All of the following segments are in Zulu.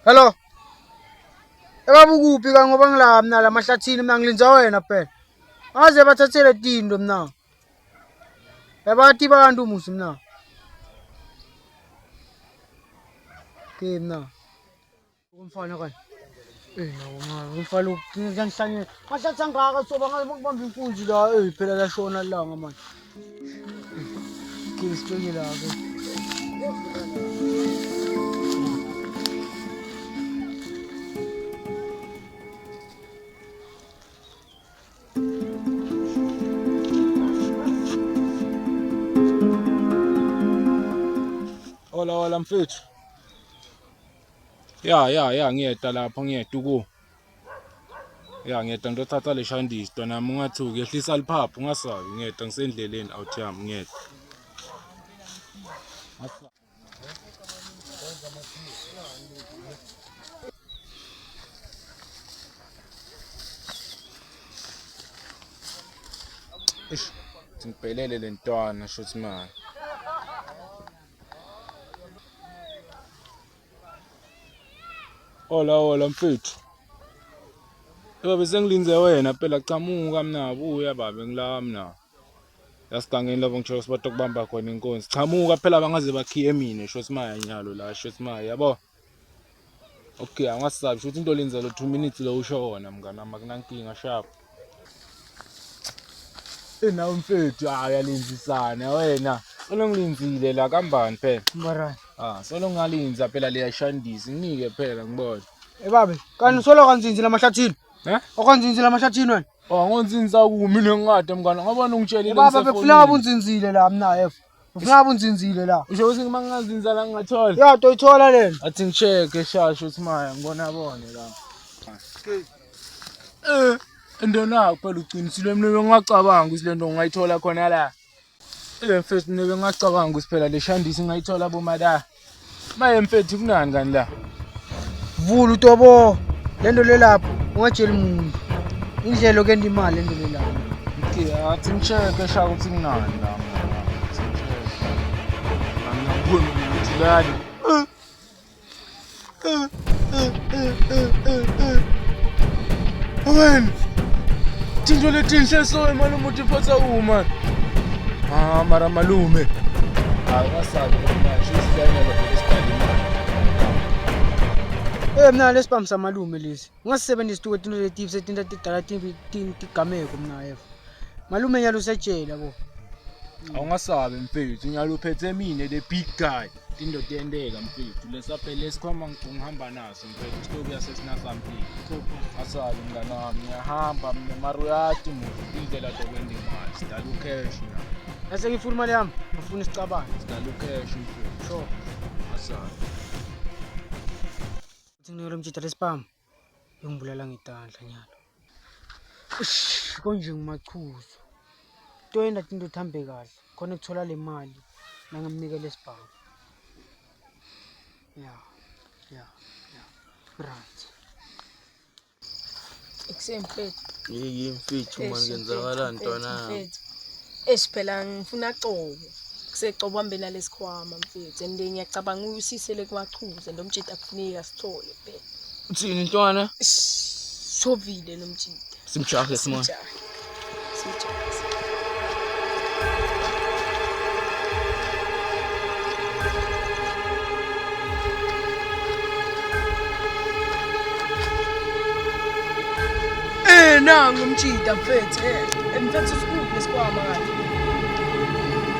Hello. Eba bukuphi ka ngoba ngila mina la mahlathini mina ngilinza wena phela. Ngaze bathathele tindo mina. Yabathi bantu musi mina. Ke mina. Umfana kani? Nawo ngifala ngiyanihlanyela. Mahlatha ngaka soba ngabe ngibamba inkunzi la phela la shona langa manje. Ke sibeke la ke. Hola mfethu. Ya ngiyeda lapha ngiyeda uku. Ya ngiyeda ngizothatha le shandisi nami ungathuki ehlisa liphaphu ungasabi ngiyeda ngisendleleni out yami ngiyeda. Ish, ngibhelele le ntwana shothi manje. Hola mfethu. Baba sengilinze wena phela chamuka mina buya baba ngila mina. Yasigangeni lapho ngisho sibathi kubamba khona inkonzi. Chamuka phela bangaze bakhiye mina shothi maya nyalo la shothi maya yabo. Okay angasabi shothi into lenza lo 2 minutes lo usho wona mngani nami akunankinga sharp. Nawe mfethu ayalinzisana wena. Ngilongilinzile la kambani phela. Mara. Solo ngalinza phela liyashandisa nginike phela ngibona. Babe, kanti solo kanzinzi la mahlathini? Okwanzinzi la mahlathini wena? Ngonzinza ku mina ngingade mngani ngabona ungitshelile baba bekufuna ngabe unzinzile la mina F. Ufuna ngabe unzinzile la. Usho ukuthi ngimangazinza la ngingathola. Ya toyithola lena. Athi ngicheke shasho uthi maya ngibona bone la. Ndona phela uqinisile mina ngingacabanga ukuthi lento ngayithola khona la. Mfethu mina ngingacabanga ukuthi phela le shandisi ngayithola bomada. Maye mfethu kunani kani la? Vula utobo. Lento lelapha ungajeli umuntu. Indlela okenda imali lento lelapha. Okay, athi ngicheke shaka ukuthi kunani la. Angiboni ukuthi lani. Wena Tinto letinhle so malume uthi phatha uma. Mara malume. Akasabi manje isihlanyelo lesidalini. Mina lesibhamu samalume lesi. Ungasisebenzisa ukuthi le tips etinto tidala tigameko mina F. Malume nyalo usetshela yabo. Awungasabi mfethu nyalo uphethe mina the big guy. Into tiyendeka mfethu lesaphela lesikhwama ngihamba naso mfethu story yasesinasambili. Asabi mngani wami ngiyahamba mina maruyati indlela zokwenda imali sidala ucash na. Bese ngifuna imali yami, ngifuna isicabane. Sidala ucash mfethu. Sure. Asabi. Ngiyolo mjita lesibhamu. Ngibulala ngitandla nyalo. Konje ngimaqhuzu. Toyenda into thambe kahle. Khona ukuthola le mali nangimnika lesibhamu. Yeah. Right. Exemfethu. Yiki mfethu manje ngenzakala ntwana. Phela ngifuna cobo. Kusecobo hambela lesikhwama mfethu. Ende ngiyacabanga uyisisele kwachuze nomjita akufuneka sithole phela. Uthini ntwana? Shovile nomjita. Simjahe simona. Simjahe. Nangu mjita mfethu. Mfethu sikuphi lesikhwama kahle.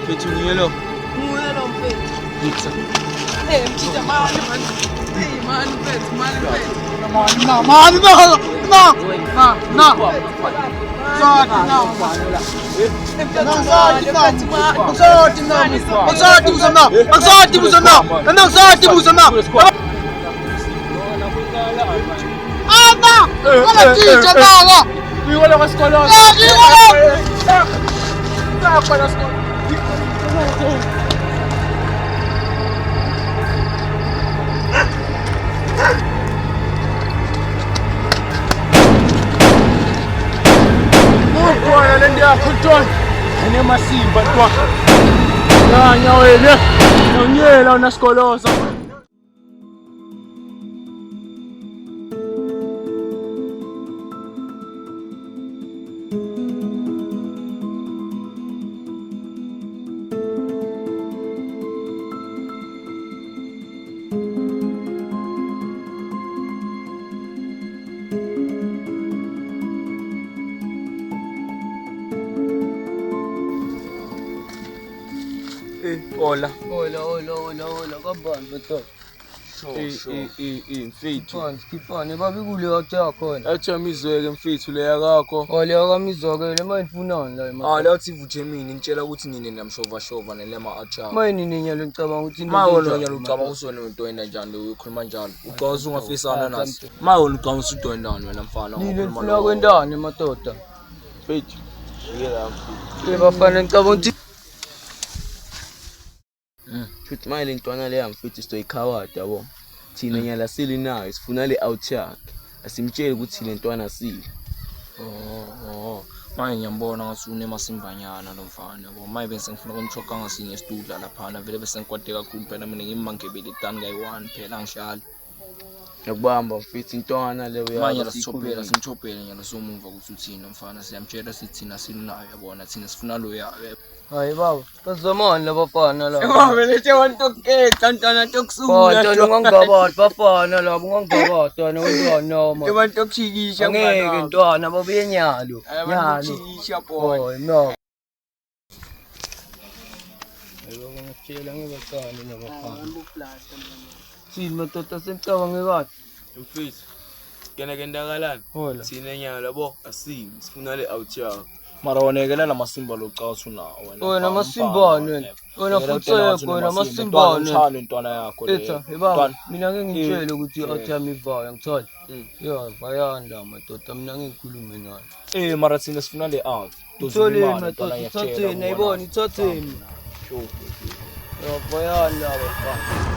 Mfethu ngiyelo. Nguyelo mfethu. Ngitsa. Mjita mali. Mali mfethu. Mali no. Ngiyole kwasikolo. Ngiyole le ndiyakho ntwana. Enemasimba ntwana. Nganya wena. Ngiyela unasikoloza. Hola. Hola, kabani batoto? Mfethu. Skipane, babi kule yathi yakhona. Athi mizweke mfethu leya kakho. Wale akamizwakele, manje ifunani la? La uthi Vuthemini nitshela ukuthi nini namshova nelema acha. Manje ninyalo ngicabanga ukuthi Wona nyalo ucabanga usona into enda njalo ukhuluma njalo. Uqoza ungafisana naso. Wona ucabanga usudondana wena mfana. Nini nifuna kwendani madoda? Mfethu. Yela mfethu. Bafana ngicabanga ukuthi Futhi manje lentwana leya mfethu sizoyikhawada yabo. Thina nyala sili nayo sifuna le out yakhe. Asimtsheli ukuthi lentwana sile. Manje ngiyambona ngathi unemasimbanyana lo mfana yabo. Maye bese ngifuna ukumchoka ngasinye isitudla lapha vele bese ngikwade kakhulu phela mina ngimmangebele done kayi-1 phela ngishali. Yakubamba mfethu intwana leyo Manje simchophela nyalo somuva ukuthi uthina mfana siyamtshela sithi thina silunayo yabona thina sifuna lo yayo. hayi baba, bazamani labafana la. Belethe wanto keka ntwana tokusungula. Bantwana ungangabati bafana labo ungangabati wena noma. Abantu okushikisha Ngeke ntwana babuye nyalo. Ukushikisha Oh no. Hayibo ngitshela ngibaqale nabafana. Sini madoda sengicabanga ngathi. Mfethu. Kena kendakalani? Hola. Thina nyalo yabo asimi sifuna le out yakhe. Mara wonekela lamasimba lo ucathi unawo wena. Wena masimbane wena. Wena futhi wena masimbane. Ngithanda intwana yakho le. Etha, baba, mina ngeke ngitshele ukuthi athi yami ivaya ngithola. Yeah, bayanda madoda mina ngeke ngikhulume naye. Mara thina sifuna le out. Thole madoda, ithatheni ayibona ithatheni. Sure. Yeah, bayanda bafana.